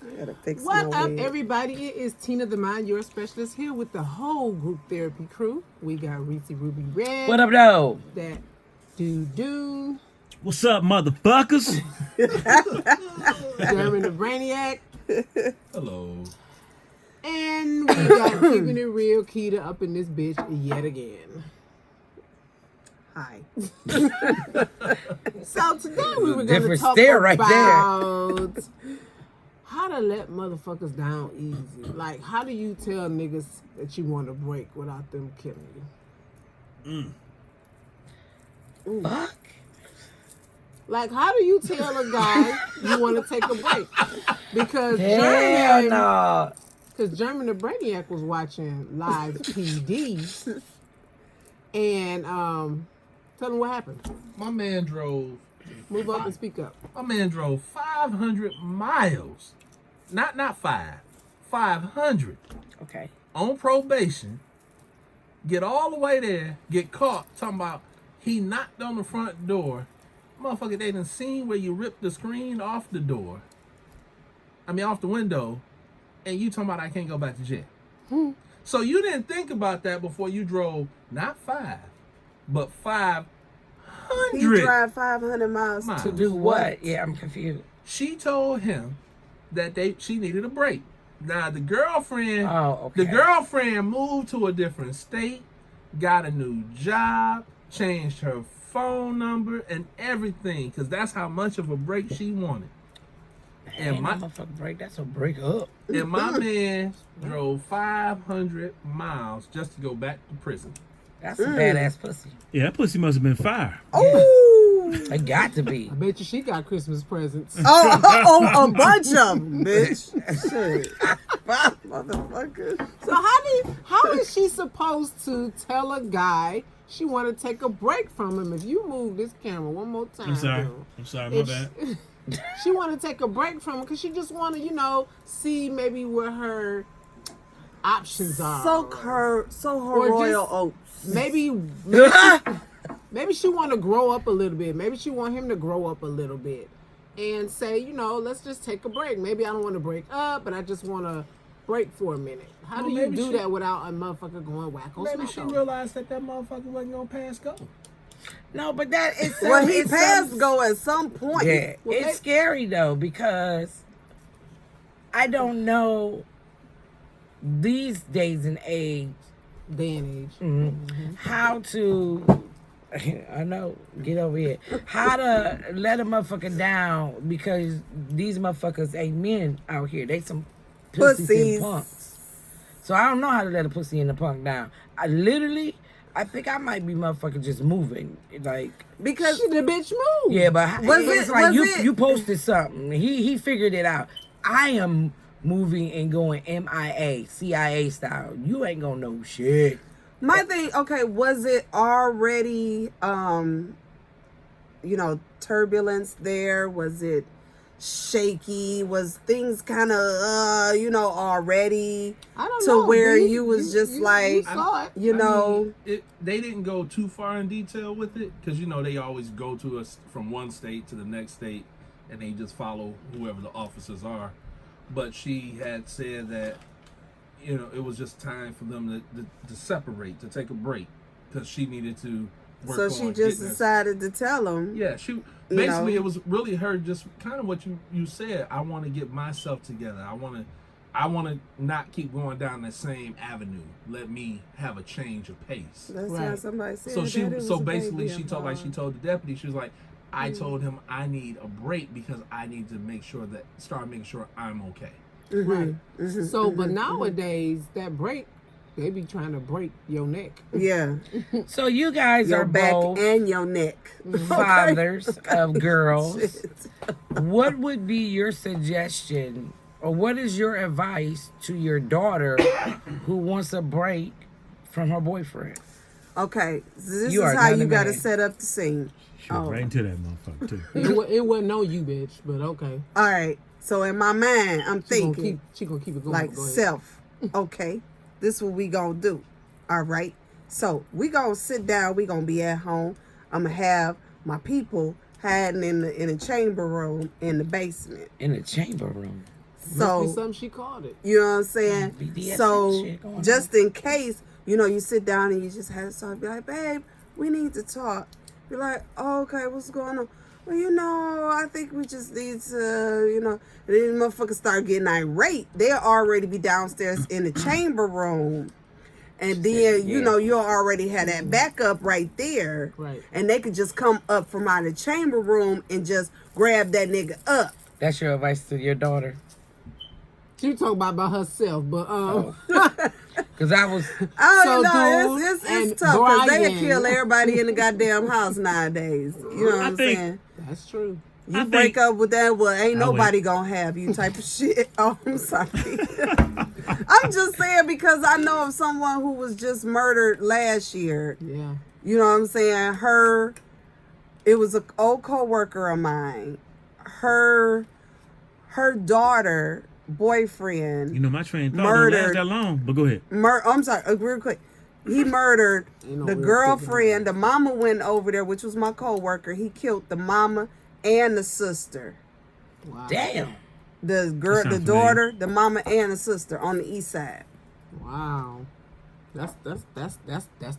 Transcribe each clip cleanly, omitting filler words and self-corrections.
What up, everybody? It is Tina the Mind, your specialist, here with the whole group therapy crew. We got Reese Ruby Red. What up, though? That do. What's up, motherfuckers? German the Brainiac. Hello. And we got Keeping It Real Keita up in this bitch yet again. Hi. So today we were going to talk about how to let motherfuckers down easy. Like, how do you tell niggas that you want to break without them killing you? Fuck. Like, how do you tell a guy you want to take a break? Because German the Brainiac was watching Live PD. And tell him what happened. My man drove. Move up and speak up. My man drove 500 miles. Not 500. Okay. On probation. Get all the way there. Get caught. Talking about he knocked on the front door. Motherfucker, they done seen where you ripped the screen off the door. Off the window. And you talking about I can't go back to jail. So you didn't think about that before you drove not 5, but 500. He drive 500 miles to do what? Yeah, I'm confused. She told him that she needed a break. Now the girlfriend, okay. The girlfriend moved to a different state, got a new job, changed her phone number and everything, because that's how much of a break she wanted. And my motherfucking break, that's a break up. And my man drove 500 miles just to go back to prison. That's a badass pussy. Yeah, that pussy must have been fire. Oh, it got to be. I bet you she got Christmas presents. A bunch of them, bitch. Shit. Motherfucker. So how is she supposed to tell a guy she want to take a break from him? If you move this camera one more time. I'm sorry, my bad. She want to take a break from him because she just want to, see maybe what her options are. So her royal oats. Maybe she want to grow up a little bit. Maybe she want him to grow up a little bit and say, let's just take a break. Maybe I don't want to break up, but I just want to break for a minute. How do you do that without a motherfucker going wacko? Maybe she realized that motherfucker wasn't going to pass go. No, but that is... Well, he passed go at some point. Yeah, it's scary, though, because I don't know these days and age... Day and age. Mm-hmm. How to... I know, get over here. How to let a motherfucker down, because these motherfuckers ain't men out here. They some pussies and punks. So I don't know how to let a pussy and a punk down. I think I might be motherfucking just moving, like, because the bitch moved. Yeah, but you posted something. He figured it out. I am moving and going MIA, CIA style. You ain't gonna know shit. My thing, okay, was it already, turbulence there? Was it shaky? Was things kind of, already where you was just like, they didn't go too far in detail with it, because, they always go to us from one state to the next state, and they just follow whoever the officers are. But she had said that, it was just time for them to separate, to take a break, because she needed to work on. So she just decided to tell him. Yeah, it was really her, just kind of what you said. I want to get myself together. I want to not keep going down that same avenue. Let me have a change of pace. That's how somebody said. So she told the deputy, she was like, I told him I need a break because I need to start making sure I'm okay. Mm-hmm. Right. Mm-hmm. So, but nowadays that break, they be trying to break your neck. Yeah. So you guys your are back both and your neck. fathers of girls. What would be your suggestion, or what is your advice to your daughter who wants a break from her boyfriend? Okay, so this is how you got to set up the scene. Right into that motherfucker too. It wasn't no you, bitch, but okay. All right. So in my mind, I'm thinking she gonna keep it going. Like self. Okay, this is what we gonna do. All right. So we gonna sit down. We gonna be at home. I'm gonna have my people hiding in the chamber room in the basement. In the chamber room. Must be So something she called it. you know what I'm saying? BDSM So shit going just in case, you know, you sit down and you just have to talk, be like, babe, we need to talk. Be like, oh, okay, what's going on? Well, you know, I think we just need to, you know, and then motherfuckers start getting irate. They'll already be downstairs in the chamber room. And then, you know, you'll already have that backup right there. Right. And they could just come up from out of the chamber room and just grab that nigga up. That's your advice to your daughter? She was talking about herself, but Because I was... Oh, So, no, dude, it's and tough because they Brian. kill everybody in the goddamn house nowadays. You know what I'm think- saying? that's true. You I break think- up with that, well, ain't I nobody gonna have you type of shit. Oh, I'm sorry. I'm just saying because I know of someone who was just murdered last year. Yeah. You know what I'm saying? It was an old co-worker of mine. Her daughter, boyfriend, You know, my train of thought don't last Murdered. that long. But go ahead. I'm sorry, real quick. He murdered Ain't no the real girlfriend. The mama went over there, which was my co-worker. He killed the mama and the sister. Wow. Damn. The girl, That the sounds daughter, the mama, and the sister on the east side. Wow. That's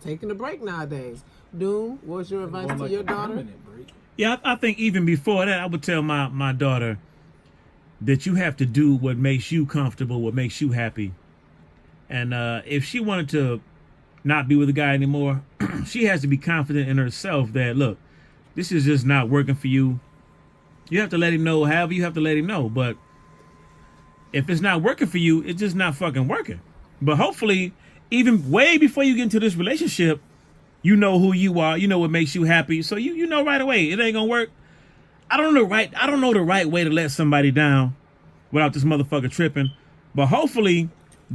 taking a break nowadays. Doom, what's your advice More to like your a daughter? permanent break. Yeah, I think even before that, I would tell my daughter that you have to do what makes you comfortable, what makes you happy. And if she wanted to not be with a guy anymore, she has to be confident in herself that, look, this is just not working for you. You have to let him know however you have to let him know. But if it's not working for you, it's just not fucking working. But hopefully, even way before you get into this relationship, you know who you are. You know what makes you happy. So you know right away it ain't gonna work. I don't know the right way to let somebody down without this motherfucker tripping. But hopefully,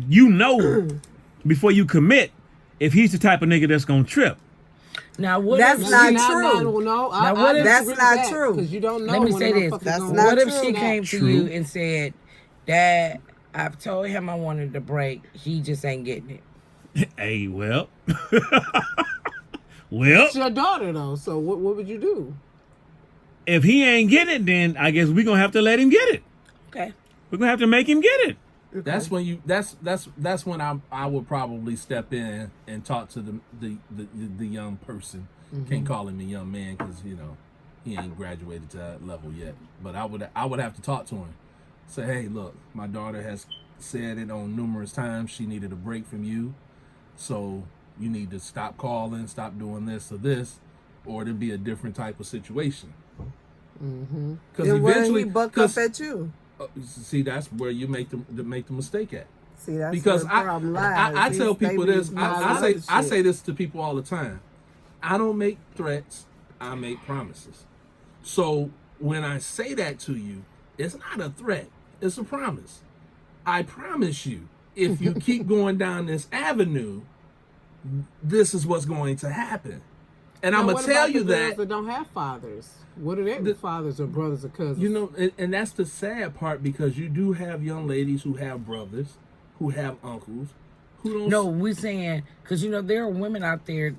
you know before you commit if he's the type of nigga that's gonna trip. Now, what That's if not she, true. Now, what if- That's not true. Because you don't know. Let me when say a this. motherfucker's That's gonna not What if true. she came to True. you and said, Dad, I've told him I wanted to break. He just ain't getting it. Hey, well. Well, It's your daughter though, so what would you do? if he ain't getting it, then I guess we're gonna have to let him get it. Okay. We're gonna have to make him get it. That's when you. That's when I would probably step in and talk to the young person. Can't call him a young man because he ain't graduated to that level yet. But I would have to talk to him. Say, hey, look, my daughter has said it on numerous times. She needed a break from you, so you need to stop calling, stop doing this or this, or it'll be a different type of situation. Because Then when eventually, he buck up at you. see, that's where you make the mistake at. See, that's Because where the problem lies. I tell These people babies this. know I other shit. say this to people all the time. I don't make threats. I make promises. So when I say that to you, it's not a threat. It's a promise. I promise you, if you keep going down this avenue, this is what's going to happen. And I'm Now, gonna what tell about you the girls that. don't have fathers. What are their fathers or brothers or cousins? You know, and that's the sad part because you do have young ladies who have brothers, who have uncles, who don't. No, we saying, because, there are women out there,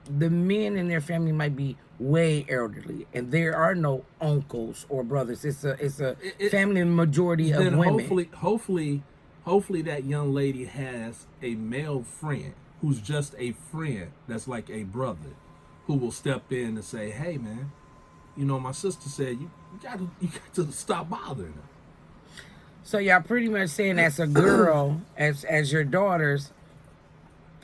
the men in their family might be way elderly, and there are no uncles or brothers. It's a family majority of then women. hopefully that young lady has a male friend who's just a friend that's like a brother who will step in and say, hey man, my sister said you got to stop bothering her. So y'all pretty much saying as a girl, as your daughters,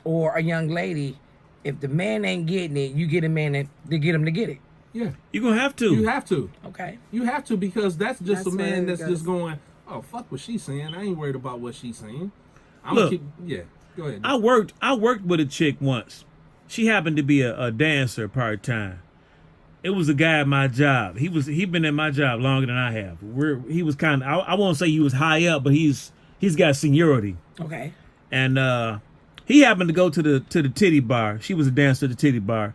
or a young lady, if the man ain't getting it, you get a man to get him to get it. Yeah, You're gonna have to. you have to. Okay. You have to because that's just That's a where man it that's goes. just going, oh fuck what she's saying. I ain't worried about what she's saying. I'm Look, gonna keep. Yeah, go ahead. I worked with a chick once. She happened to be a dancer part time. It was a guy at my job. He been at my job longer than I have. He was kind of I won't say he was high up, but he's got seniority. Okay. And he happened to go to the titty bar. She was a dancer at the titty bar.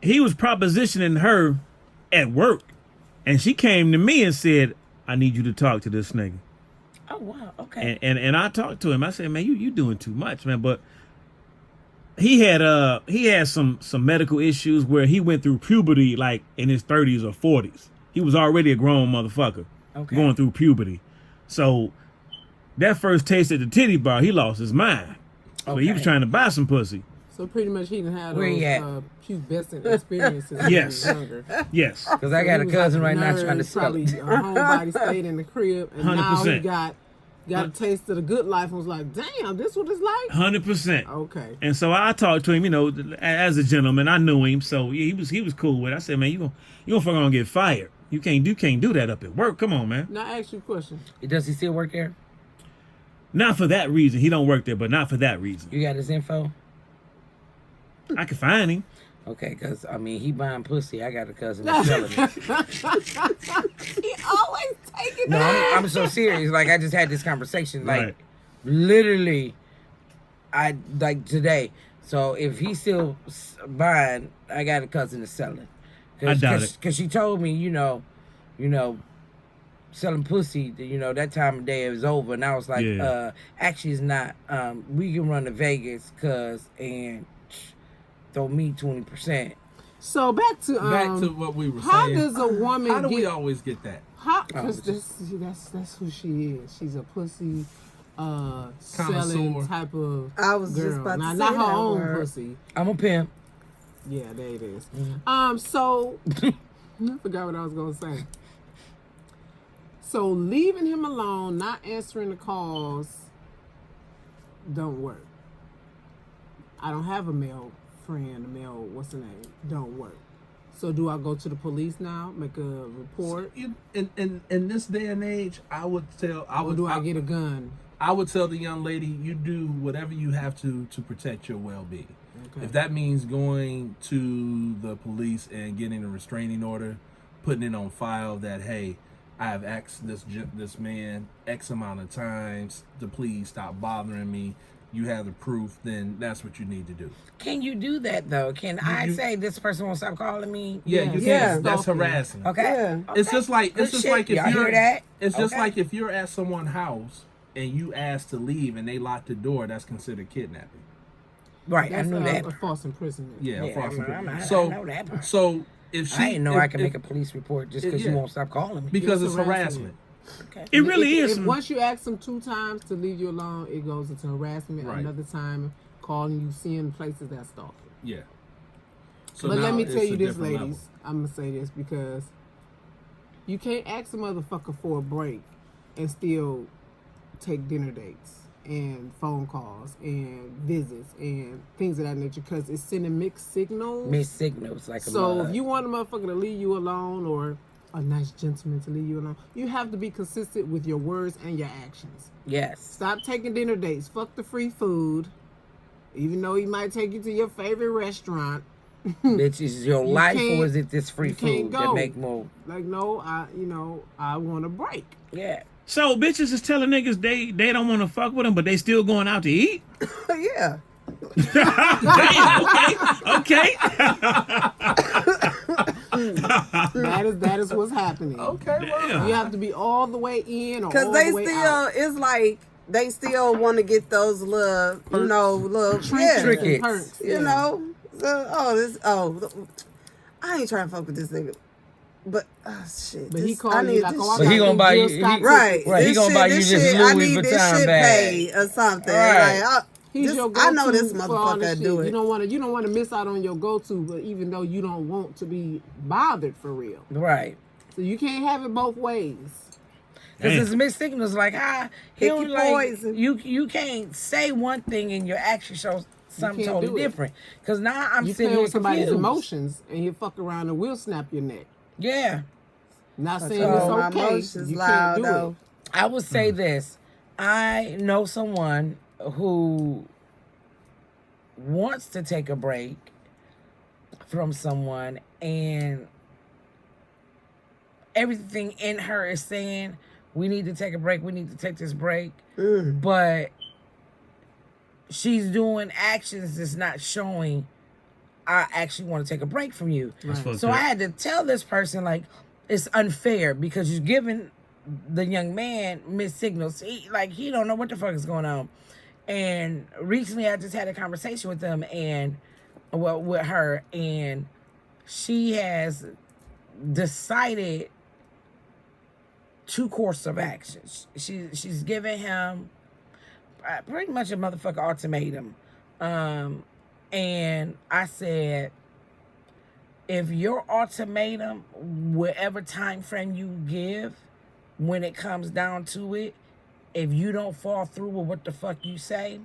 He was propositioning her at work, and she came to me and said, "I need you to talk to this nigga." Oh wow. Okay. And I talked to him. I said, "Man, you doing too much, man." But he had some medical issues where he went through puberty like in his 30s or 40s. He was already a grown motherfucker. Okay. going through puberty. So that first taste at the titty bar, he lost his mind. So he was Okay. trying to buy some pussy. So pretty much he didn't have Where those he at? pubescent experiences when Yes. he was younger. Yes. Because I got He a was cousin like right now nerd, trying to sell probably it. a homebody stayed in the crib, and now he 100%. got a taste of the good life and was like, damn, this what it's like? 100%. Okay. And so I talked to him, you know, as a gentleman. I knew him, so he was cool with it. I said, man, you gonna fucking gonna get fired. You can't do that up at work. Come on, man. Now I ask you a question. Does he still work there? Not for that reason. He don't work there, but not for that reason. You got his info? I can find him. Okay, because, I mean, he buying pussy. I got a cousin that's selling it. He always taking No, that. I'm so serious. Like, I just had this conversation. Like, Right. literally, like, today. So, if he's still buying, I got a cousin that's selling. I doubt it. Because she told me, you know, selling pussy, you know, that time of day is over. And I was like, Yeah. actually, it's not. We can run to Vegas, and throw me 20%. So back to Back to what we were how saying. does a woman How do we get always get that? because that's who she is. She's a pussy selling Connoisseur. type of I was girl. just about Now, to not say her that own word. pussy. I'm a pimp. Yeah, there it is. Mm-hmm. So I forgot what I was gonna say. So leaving him alone, not answering the calls, don't work. I don't have a male friend, a male, what's the name? Don't work. So do I go to the police now, make a report, In this day and age, I would tell. or do I get a gun? I would tell the young lady, you do whatever you have to protect your well-being. Okay. If that means going to the police and getting a restraining order, putting it on file that, hey, I have asked this man X amount of times to please stop bothering me. You have the proof, then that's what you need to do. Can you do that, though? Can I you- say this person won't stop calling me? Yeah, Yeah. you Yeah. can. That's Stalking. harassment. Okay. Yeah. It's Okay. just like Good it's just shit. like if Y'all you're hear that? it's just Okay. like if you're at someone's house and you ask to leave and they lock the door, that's considered kidnapping. Right, That's I knew that. a false imprisonment. Yeah, Yeah, false I know imprisonment. that part. So if she I didn't know if, I could if- make a police report just because yeah. you won't stop calling me. because It's it's harassment. harassment. Okay. It really If is. once you ask them 2 times to leave you alone, it goes into harassment. Right. Another time, calling you, seeing places that's stalking. Yeah. So But let now me it's tell a you this, different ladies. level. I'm gonna say this because you can't ask a motherfucker for a break and still take dinner dates and phone calls and visits and things of that nature because it's sending mixed signals. Missed signals like a So mug. if you want a motherfucker to leave you alone or a nice gentleman to leave you alone, you have to be consistent with your words and your actions. Yes. Stop taking dinner dates. Fuck the free food. Even though he might take you to your favorite restaurant. Bitch, is your You life can't- or is it this free you can't food go. that make more? Like, no, I want a break. Yeah. So bitches is telling niggas they don't want to fuck with them, but they still going out to eat. Yeah. Damn. Okay. That is what's happening. Okay, well, You have to be all the way in or all Because they the way still, out. it's like, they still want to get those little, little Trinkets Trinkets. and perks. You yeah. know? I ain't trying to fuck with this nigga. But, shit. But he this- called I you need like, this oh, I But got he gonna them buy Jill you- Scott he- Right. tickets. Right, he This gonna buy you this this shit, I Louis need this Vuitton shit bag. paid or something. Right. Like, He's this- your I know go-to this for all motherfucker this do shit. it. You don't want to miss out on your go-to, but even though you don't want to be bothered for real. Right. So you can't have it both ways. Because Damn. it's mixed signals. Like, he Picky don't like poison. you can't say one thing and your action shows something can't totally do it. different. Because now I'm You sitting play here with somebody's confused. emotions, and he'll fuck around and will snap your neck. Yeah. Not saying So, it's my okay. emotions You loud, can't do though. I would say this. I know someone who wants to take a break from someone, and everything in her is saying, we need to take a break, we need to take this break. But she's doing actions that's not showing, I actually want to take a break from you. That's fucked So up. I had to tell this person, like, it's unfair because you're giving the young man missed signals. He don't know what the fuck is going on. And recently I just had a conversation with them with her, and she has decided two course of actions. She's giving him pretty much a motherfucker ultimatum. And I said, if your ultimatum, whatever time frame you give, when it comes down to it, if you don't fall through with what the fuck you say,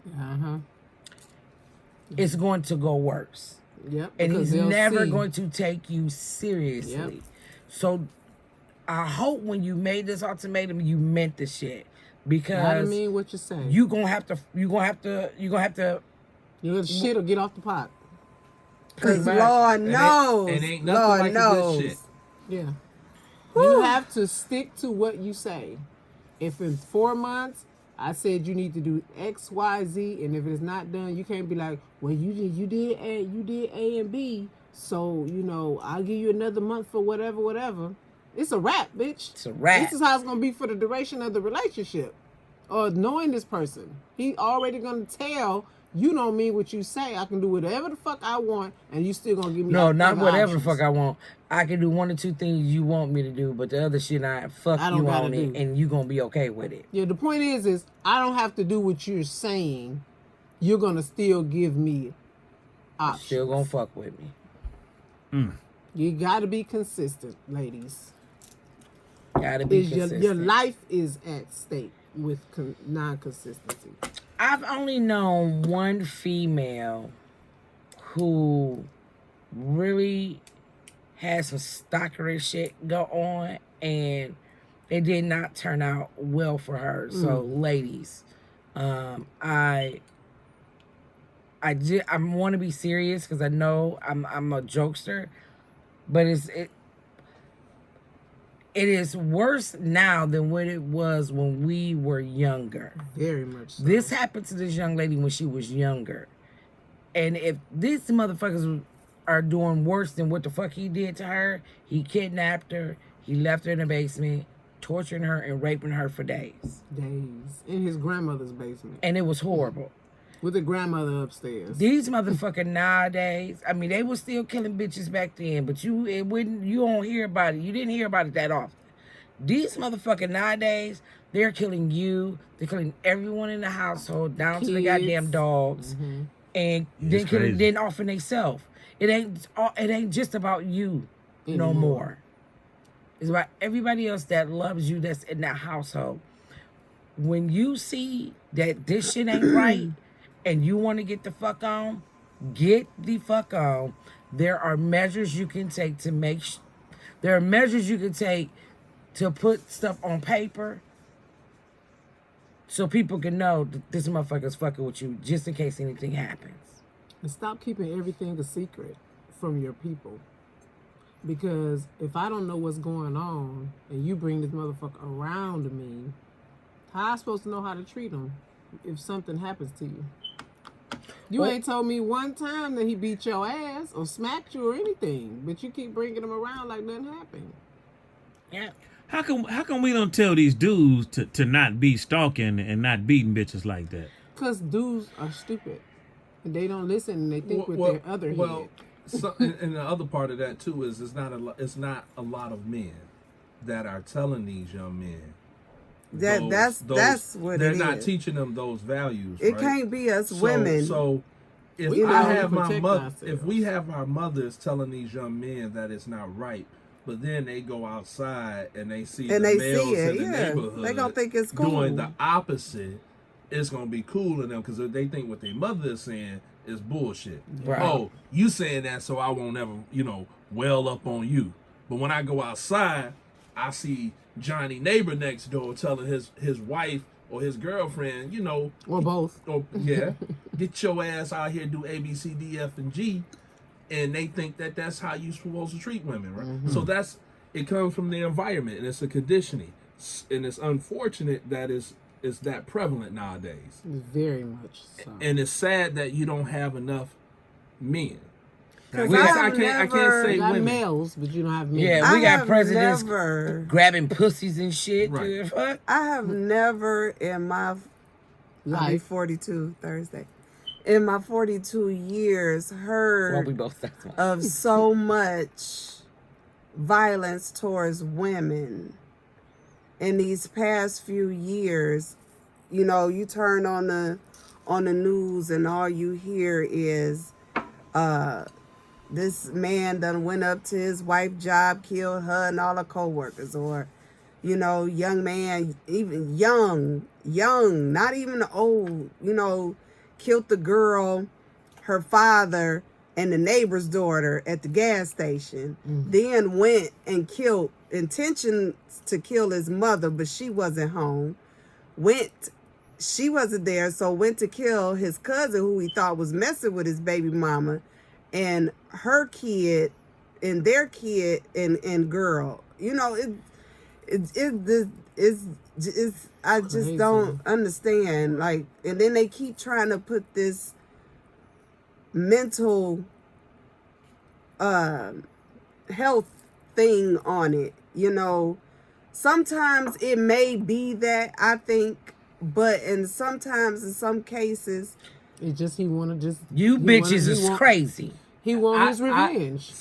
it's going to go worse. Yep. And because he's they'll never see. going to take you seriously. Yep. So I hope when you made this ultimatum, you meant the shit. Gotta Because mean what you're saying. you're gonna have to You're gonna shit or get off the pot. Because Right. Lord And knows. ain't nothing Lord like a knows. good shit. Yeah. You have to stick to what you say. If in 4 months I said you need to do X, Y, Z, and if it's not done, you can't be like, well, you did A and B, so I'll give you another month for whatever. It's a wrap, bitch. It's a wrap. This is how it's gonna be for the duration of the relationship, or knowing this person. He already gonna tell. You don't mean what you say. I can do whatever the fuck I want, and you still gonna give me no, not other whatever the options. fuck I want. I can do one or two things you want me to do, but the other shit I fuck don't you gotta on it, do. and you gonna be okay with it. Yeah, the point is I don't have to do what you're saying. You're gonna still give me options. Still gonna fuck with me. You gotta be consistent, ladies. Gotta be consistent. Your life is at stake with non-consistency. I've only known one female who really had some stalkery shit go on, and it did not turn out well for her. So, ladies, I want to be serious because I know I'm a jokester, but it is worse now than what it was when we were younger. Very much so. This happened to this young lady when she was younger. And if these motherfuckers are doing worse than what the fuck he did to her, he kidnapped her, he left her in the basement, torturing her and raping her for days. Days in his grandmother's basement And it was horrible. with the grandmother upstairs. These motherfuckers nowadays, I mean, they were still killing bitches back then, but you don't hear about it. You didn't hear about it that often. These motherfuckers nowadays, they're killing you. They're killing everyone in the household, down to the Kids. goddamn dogs, and then crazy. then offing themselves. It ain't just about you no Anymore. more. It's about everybody else that loves you that's in that household. When you see that this shit ain't right, and you want to get the fuck on, get the fuck on. There are measures you can take to there are measures you can take to put stuff on paper so people can know that this motherfucker's fucking with you just in case anything happens. And stop keeping everything a secret from your people. Because if I don't know what's going on and you bring this motherfucker around me, how I supposed to know how to treat him if something happens to you? You ain't told me one time that he beat your ass or smacked you or anything, but you keep bringing him around like nothing happened. Yeah. How come we don't tell these dudes to not be stalking and not beating bitches like that? Because dudes are stupid. And they don't listen and they think with their other head. So, and the other part of that too is it's not a lot of men that are telling these young men That's what they're it not is. teaching them those values. It right? can't be us women. So if We I can have my protect mother, ourselves. if we have our mothers telling these young men that it's not right, but then they go outside and they see And the they males see it, in the yeah. neighborhood They gonna think it's cool. doing the opposite, it's gonna be cool in them because they think what their mother is saying is bullshit. Right. Oh, you saying that so I won't ever, well up on you. But when I go outside, I see Johnny neighbor next door telling his wife or his girlfriend, Or both. or get your ass out here, do A, B, C, D, F, and G, and they think that that's how you're supposed to treat women, right? So it comes from the environment, and it's a conditioning, and it's unfortunate that it's that prevalent nowadays, Very much so. and it's sad that you don't have enough men. I 'Cause guess I I have can't never- say You got women. males, but you don't have men. Yeah, we I got have presidents never- grabbing pussies and shit. Right. Fuck. I have never in my I'll be Life. 42 Thursday. In my 42 years Well, heard we both that's one. of so much violence towards women in these past few years, you know, you turn on the news and all you hear is this man done went up to his wife's job, killed her and all her co-workers, or, you know, young man, even young, not even old, you know, killed the girl, her father, and the neighbor's daughter at the gas station. Then went and killed, intention to kill his mother, but she wasn't home. She wasn't there, so went to kill his cousin who he thought was messing with his baby mama, and her kid, and their kid, and girl. You know, it's I just Crazy. don't understand. Like, and then they keep trying to put this mental health thing on it. You know, sometimes it may be that, I think, but sometimes in some cases, It just he wanna just You he bitches wanna- is he want- crazy. He want his revenge.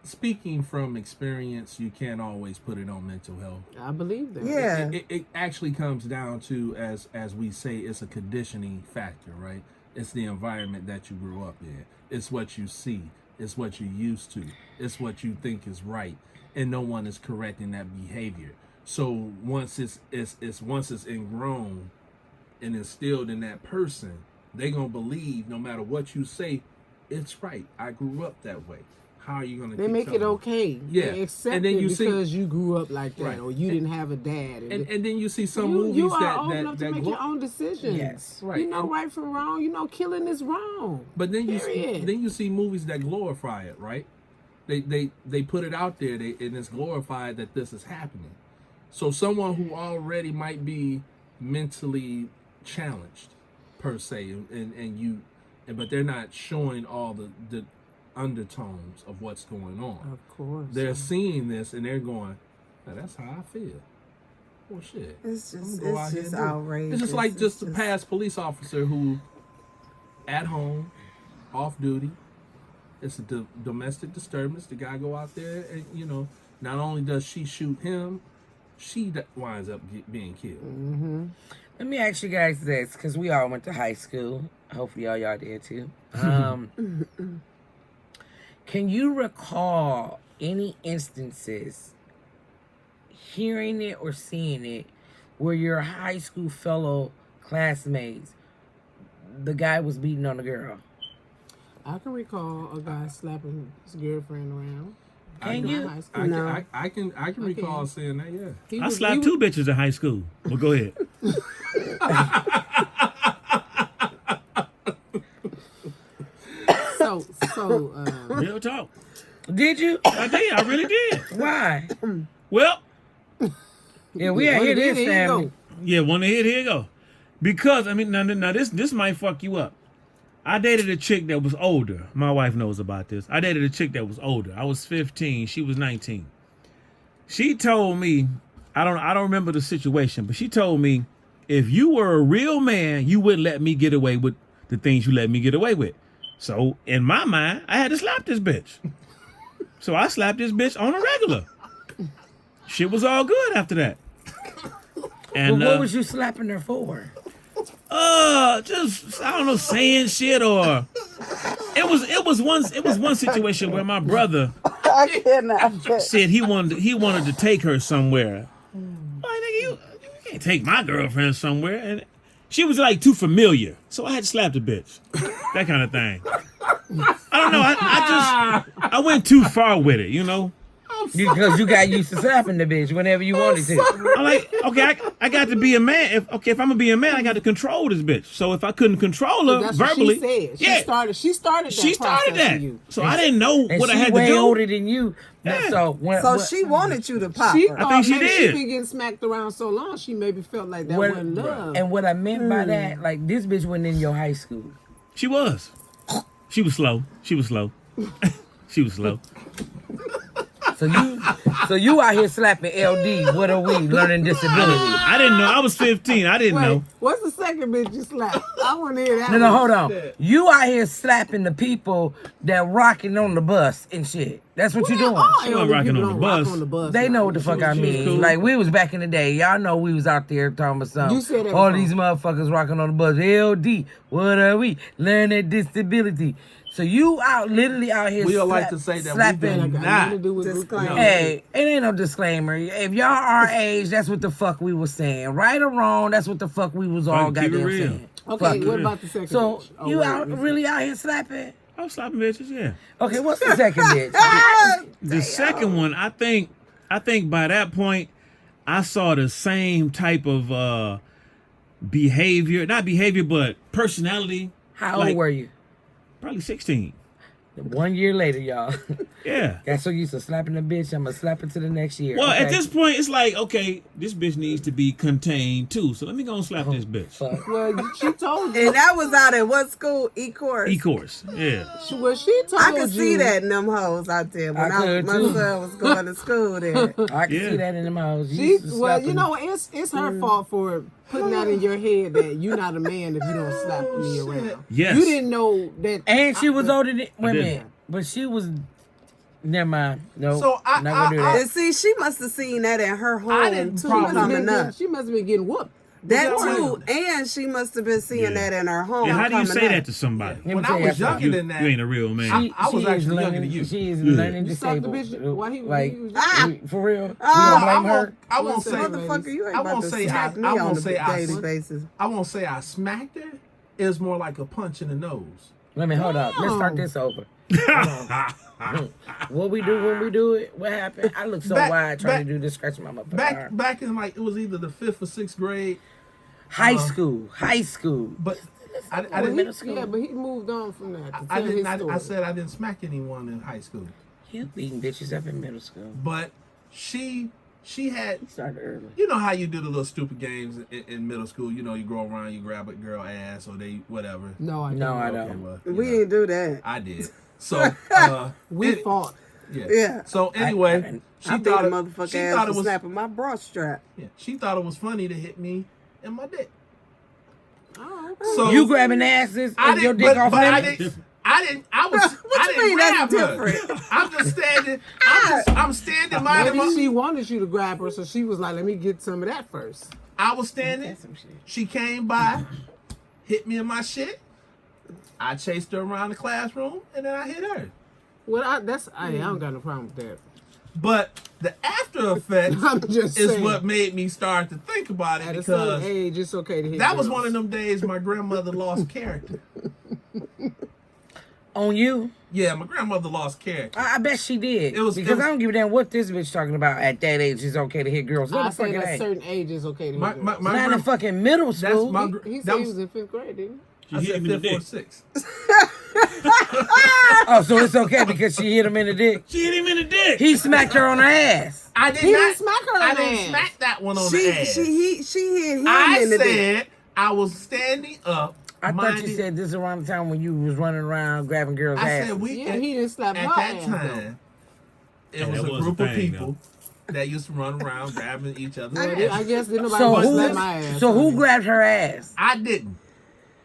Speaking from experience, you can't always put it on mental health. I believe that. yeah. It actually comes down to, as we say, it's a conditioning factor, right? It's the environment that you grew up in. It's what you see. It's what you're used to. It's what you think is right, and no one is correcting that behavior. So once it's ingrown and instilled in that person, they gonna believe no matter what you say, it's right. I grew up that way. How are you gonna? They keep make it telling me? okay. Yeah. They accept And then it you see- because you grew up like that, Right. or you didn't have a dad. And then you see some you, movies you are that old enough to make your own decisions. Yes. Right. You know And- right from wrong. You know killing is wrong. But then Period. you see movies that glorify it, right? They put it out there, and it's glorified that this is happening. So someone who already might be mentally challenged, per se, but they're not showing all the undertones of what's going on. Of course. They're seeing this and they're going, "Now, that's how I feel." Well, shit. It's I'm just, gonna go out it's here just and do it. outrageous. It's just like It's just a past police officer who, at home, off duty, it's a domestic disturbance. The guy go out there and, you know, not only does she shoot him, she winds up being killed. Let me ask you guys this, because we all went to high school. Hopefully all y'all did too. Can you recall any instances, hearing it or seeing it, where your high school fellow classmates, the guy was beating on the girl? I can recall a guy slapping his girlfriend around. Can in you? high school. I can recall can. saying that, yeah. He I was- slapped he two bitches in high school. Well, go ahead. So, Real talk. Did you? I did. I really did. Why? Well, Yeah, we ain't hear this, Here you family. go. yeah, one hit, here you go. Because, I mean, now this might fuck you up. I dated a chick that was older. My wife knows about this. I dated a chick that was older. I was 15. She was 19. She told me, I don't remember the situation, but she told me, if you were a real man, you wouldn't let me get away with the things you let me get away with. So in my mind, I had to slap this bitch. So I slapped this bitch on a regular. Shit was all good after that. And But what was you slapping her for? just I don't know, saying shit, or it was one situation where my brother I cannot. said he wanted to take her somewhere. Like, nigga, you can't take my girlfriend somewhere, and she was like too familiar, so I had to slap the bitch, that kind of thing. I don't know. I went too far with it, you know. Because you got used to slapping the bitch whenever you wanted to. I'm like, okay, I got to be a man. If I'm gonna be a man, I got to control this bitch. So if I couldn't control her That's verbally, what she said. yeah, She started that. she started process that. for you. So I didn't know And what I she had to way do. older than you. Yeah. So when, So when- she wanted you to pop She her. I think she maybe did. She been getting smacked around so long, she maybe felt like that What- wasn't love. and what I meant by that, like this bitch went in your high school. She was slow. She was slow. She was slow. So you out here slapping LD. What are we? Learning disability. I I didn't know. I was 15. I didn't Wait, know. what's the second bitch you slapped? I want to hear that. No, one. hold on. You out here slapping the people that rocking on the bus and shit. That's what you doing. All She wasn't elderly rocking people on the don't rock bus. on the bus. They now. know what the fuck I she was mean. cool. Like, we was back in the day. Y'all know we was out there talking about something. You said that all before. these motherfuckers rocking on the bus. LD, what are we? Learning disability. So you literally out here We don't like to say that we slapping. That do got not. nothing to do with Disclaimer. no. Hey, it ain't no disclaimer. If y'all our age, that's what the fuck we was saying. Right or wrong, that's what the fuck we was all Fuck, keep it goddamn real. saying. Okay, Fuck what it. about the second So bitch? Oh, you wait, out listen. really out here slapping? I was slapping bitches, yeah. Okay, what's the second bitch? The second one, I think by that point, I saw the same type of behavior, not behavior, but personality. How old Like, were you? Probably 16. 1 year later, y'all. Yeah. Got so used to slapping the bitch, I'm gonna slap it to the next year. Well, okay? at this point, it's like, okay, this bitch needs to be contained too. So let me go and slap this bitch. Fuck. Well, she told you. And that was out at what school? E-course. E-course. Yeah. Well, she told I you. could see that in them hoes out there when I could, my too. son was going to school there. I can Yeah. see that in the mouth. She, well, you know, it's her fault for putting that in your head that you're not a man if you don't slap me around. Yes. You didn't know that. And she was older than wait a didn't. minute. But she was never mind. No. So not gonna do that. And see, she must have seen that in her I home didn't too probably- coming up. She must have been getting whooped. That Yeah. too, and she must have been seeing Yeah. that in her home. And how do you coming say up. that to somebody? Let me When tell I you was something. younger than that, You ain't a real man. I was She actually is younger learning, than you. She is Yeah. learning You stopped the disabled. bitch while he like, was for real? You Ah, gonna blame her? I won't say. Motherfucker, you ain't I about won't to say smack I- me I on won't a say I- daily basis. I won't say I smacked her. It was more like a punch in the nose. Let me hold up. Let's start this over. What we do when we do it? What happened? I look so Back- wide trying back- to do this, scratching my motherfucking Back arm. back in like it was either the 5th or 6th grade, High school. but I Well, didn't. middle school. Yeah, but he moved on from that. To I tell didn't. his I story. said I didn't smack anyone in high school, You beating bitches up in middle school. but she had. You started early. You know how you do the little stupid games in middle school. You know, you go around, you grab a girl ass, or they whatever. No, I No, I don't. don't. Okay, well, you We know, didn't do that. I did. So We fought. Yeah. Yeah. So anyway, I she I beat thought a it, motherfucker she ass thought for it was snapping my bra strap. yeah, she thought it was funny to hit me in my dick. Oh, So You grabbing asses I and your didn't, dick but, off but I limits? didn't. I didn't. I was. What I you didn't mean grab that's her. different? I'm just standing. I'm standing minding maybe my. she wanted you to grab her, so she was like, "Let me get some of that first." I was standing. That's some shit. She came by, hit me in my shit. I chased her around the classroom, and then I hit her. Well, I don't got no problem with that. But the after effect I'm just is saying. what made me start to think about it At a certain because age, it's okay to hit. that was girls. one of them days my grandmother lost character. On you? Yeah, my grandmother lost character. I bet she did. It was- because it was- I don't give a damn what this bitch talking about at that age. It's okay to hit girls. No, I the fuck said it at a ain't. certain age, it's okay to hit My- girls. my- my- Not in grand- fucking middle That's school. my. He That said he was, was in 5th grade, didn't he? I She hit said him in the 5th or dick. 6th. Oh, so it's okay because she hit him in the dick. She hit him in the dick. He smacked her on her ass. I did He not didn't smack her on I the didn't ass. smack that one on She the ass. hit him I in the dick. said I was standing up. I thought you minding- said this is around the time when you was running around grabbing girls' I asses. said we. Yeah, he didn't slap at her that ass, time. It Yeah, was that a was a group of thing, people that used to run around grabbing each other's Well, ass. I guess didn't nobody so want to who? slap my ass. So who on grabbed her ass? I didn't.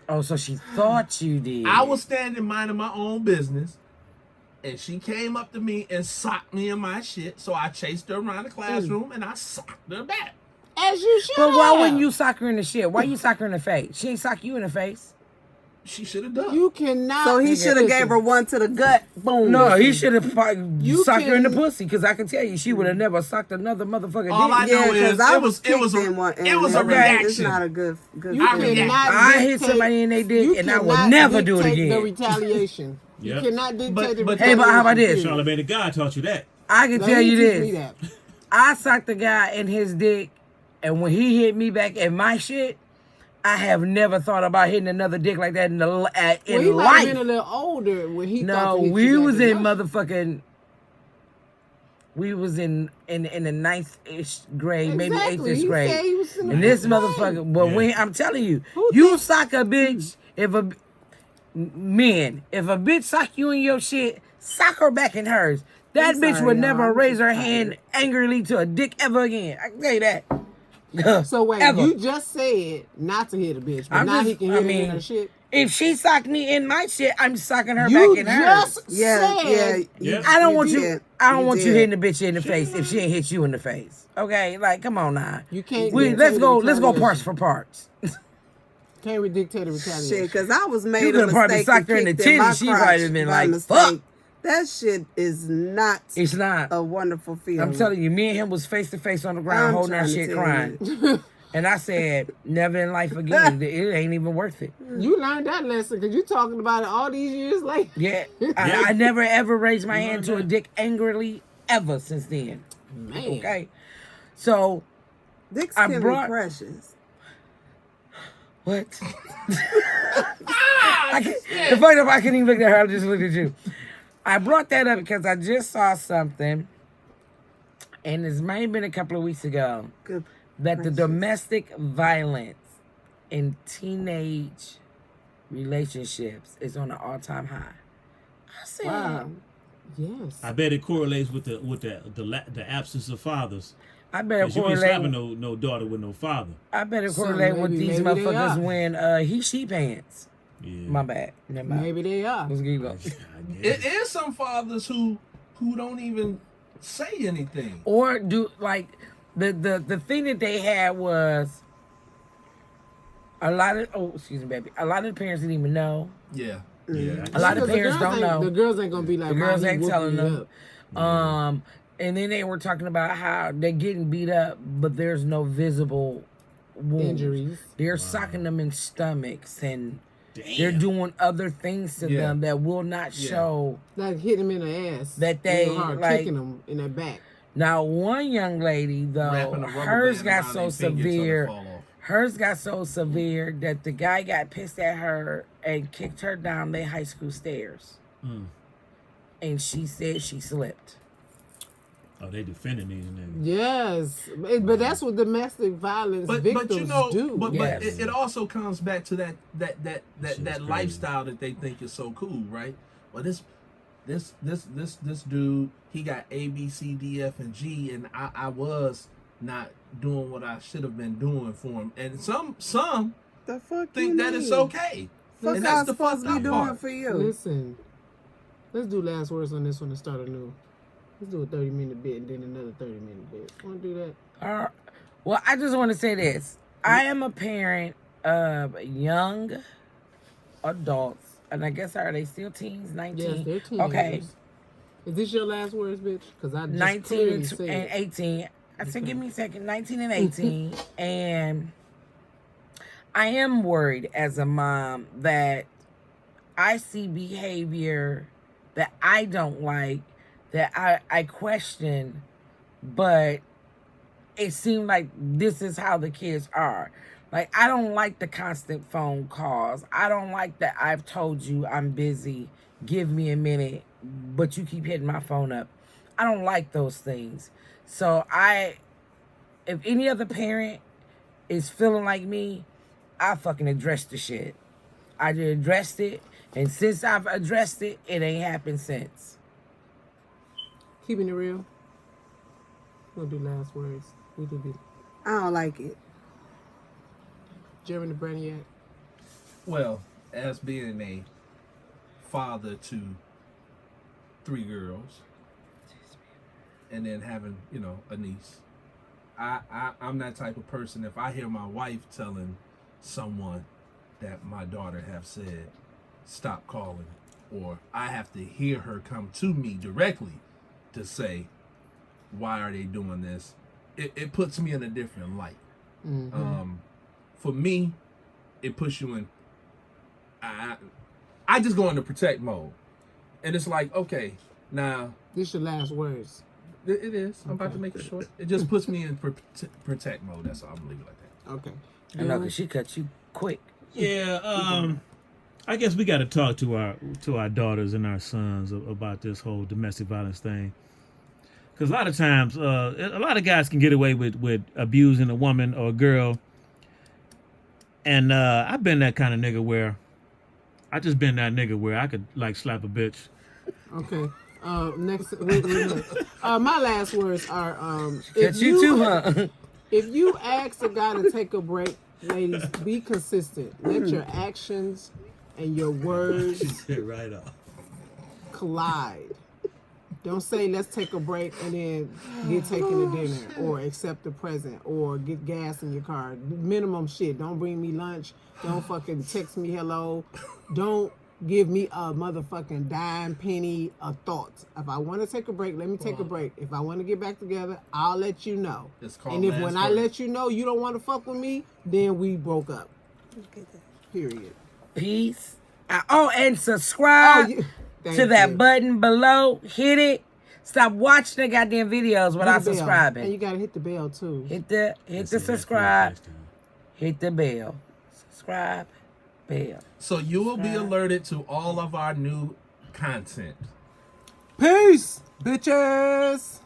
Oh, so she thought you did. I was standing minding my own business, and she came up to me and socked me in my shit. So I chased her around the classroom and I socked her back. As you should. But why have. wouldn't you sock her in the shit? Why you sock her in the face? She ain't sock you in the face. She should have done. You cannot. So he Nigga, should have gave her one to the gut. Boom. No, he should have You socked her in the can- pussy because I can tell you she would have never socked another motherfucker All dick. I Yeah, know is because I it was kicked a in one. it was a and reaction. It's not a good You I thing. react. cannot. I hit dictate- somebody in their dick you and I will cannot never do it dictate again. The retaliation. Yep. You cannot dictate But- the but- retaliation. Hey, but how about this? period. Charlemagne the God taught you that. I can No, tell he you teach me this. that. I socked the guy in his dick, and when he hit me back in my shit, I have never thought about hitting another dick like that in Well, he in might have been a life. little older when he. No, thought to hit we you was back in enough. motherfucking. We was in the ninth-ish grade, maybe Exactly. 8th He grade. said he was in the And this fifth grade. motherfucker, but Yeah. when I'm telling you, Who you think- sock a bitch if a men, if a bitch sock you in your shit, sock her back in hers. That I'm bitch sorry, would y'all. never I'm raise just her tired. hand angrily to a dick ever again. I can tell you that. So wait, Ever. you just said not to hit a bitch, but now he can hit her in her shit. If she socked me in my shit, I'm sucking her You back in hers. just Yeah, said Yeah. I don't want did. you. I don't want you did. hitting the bitch in the face if she ain't hit you in the face. Okay, like come on now. you can't. Let's go retaliation. parts for parts. Can't dictate a retaliation. Shit, because I was made You a could've probably mistake socked her in and the kicked in my titty, she probably crotch have been by like, mistake. fuck. That shit is not It's not. a wonderful feeling. I'm telling you, me and him was face to face on the ground I'm holding our trying to shit tell crying. And I said, never in life again. It ain't even worth it. You learned that lesson because you talking about it all these years later. Yeah. I never ever raised my hand to a dick angrily ever since then. Man. Okay. So, Dicks I can brought- be precious. what? The fact that I couldn't even look at her, I just looked at you. I brought that up because I just saw something, and this may have been a couple of weeks ago, Good. that the Precious. domestic violence in teenage relationships is on an all-time high. I said, Wow. Yes. I bet it correlates with the absence of fathers. I better 'Cause you ain't correlate. slapping no daughter with no father. I better So correlate with maybe these they motherfuckers are. when he she pants. Yeah. My bad. Never mind. Maybe they are. Let's keep going. It is some fathers who don't even say anything. Or do like the thing that they had was a lot of a lot of the parents didn't even know. Yeah. Yeah. A lot of Because the parents girls don't ain't- know. The girls ain't gonna be like, The girls "Mom, he ain't whooped telling me them. up." And then they were talking about how they're getting beat up, but there's no visible wounds. Injuries. They're socking them in stomachs, and Damn. they're doing other things to Yeah. them that will not Yeah. show. Like hit him in the ass. That they, real hard, like- kicking him in the back. Now, one young lady though, Wrapping a rubber hers band got around so their finger till they severe. fall off. Hers got so severe that the guy got pissed at her and kicked her down their high school stairs, and she said she slipped. Oh, they defending these niggas. Yes, but that's what domestic violence victims but you know, do. but Yes. it also comes back to that Shit's crazy. lifestyle that they think is so cool, right? Well, this dude, he got A, B, C, D, F, and G, and I was not doing what I should have been doing for him, and some The fuck think you that mean? it's okay, Fuck and I that's the supposed fucked to be up doing part. for you. Listen, let's do last words on this one to start anew. Let's do a 30-minute bit and then another 30-minute bit. Want to do that? Well, I just want to say this. I am a parent of young adults, and I guess are they still teens? 19? Yes, they're teenagers. Okay, Is this your last words, bitch? Because I just 19 clearly and, said and 18. I said, give me a second. 19 and 18. And I am worried as a mom that I see behavior that I don't like, that I question, but it seemed like this is how the kids are. Like, I don't like the constant phone calls. I don't like that I've told you I'm busy. Give me a minute, but you keep hitting my phone up. I don't like those things. So if any other parent is feeling like me, I fucking address the shit. I just addressed it, and since I've addressed it, it ain't happened since. keeping it real. We'll do last words. We do be I don't like it. Jeremy the Brainiac. Well, as being a father to 3 girls, and then having, a niece, I'm that type of person. If I hear my wife telling someone that my daughter have said, stop calling, or I have to hear her come to me directly to say, why are they doing this? It puts me in a different light. For me, it puts you in. I just go into protect mode, and it's like, okay, now This your last words. it is. I'm about to make it short. It just puts me in protect mode. That's all. I'm gonna leave it like that. Okay. I know, because she cut you quick. Yeah, I guess we got to talk to our daughters and our sons about this whole domestic violence thing. Because a lot of times, a lot of guys can get away with abusing a woman or a girl. And I've been that kind of nigga where I could like slap a bitch. Okay. Next. My last words are Cut you too, huh? If you ask a guy to take a break, ladies, be consistent. Let your actions and your words right off. collide. Don't say let's take a break and then get taken to dinner or accept a present or get gas in your car. Minimum shit. Don't bring me lunch. Don't fucking text me hello. Don't give me a motherfucking dime, penny, a thought. If I want to take a break, let me take a break. If I want to get back together, I'll let you know. It's called And if man's when I work. let you know you don't want to fuck with me, then we broke up. Period. Peace. And subscribe Thank to that you. button below. Hit it. Stop watching the goddamn videos without Hit the bell. And subscribing. you gotta hit the bell too. Hit the subscribe. Hit the bell. Subscribe. Bell. So you will be alerted to all of our new content. Peace, bitches.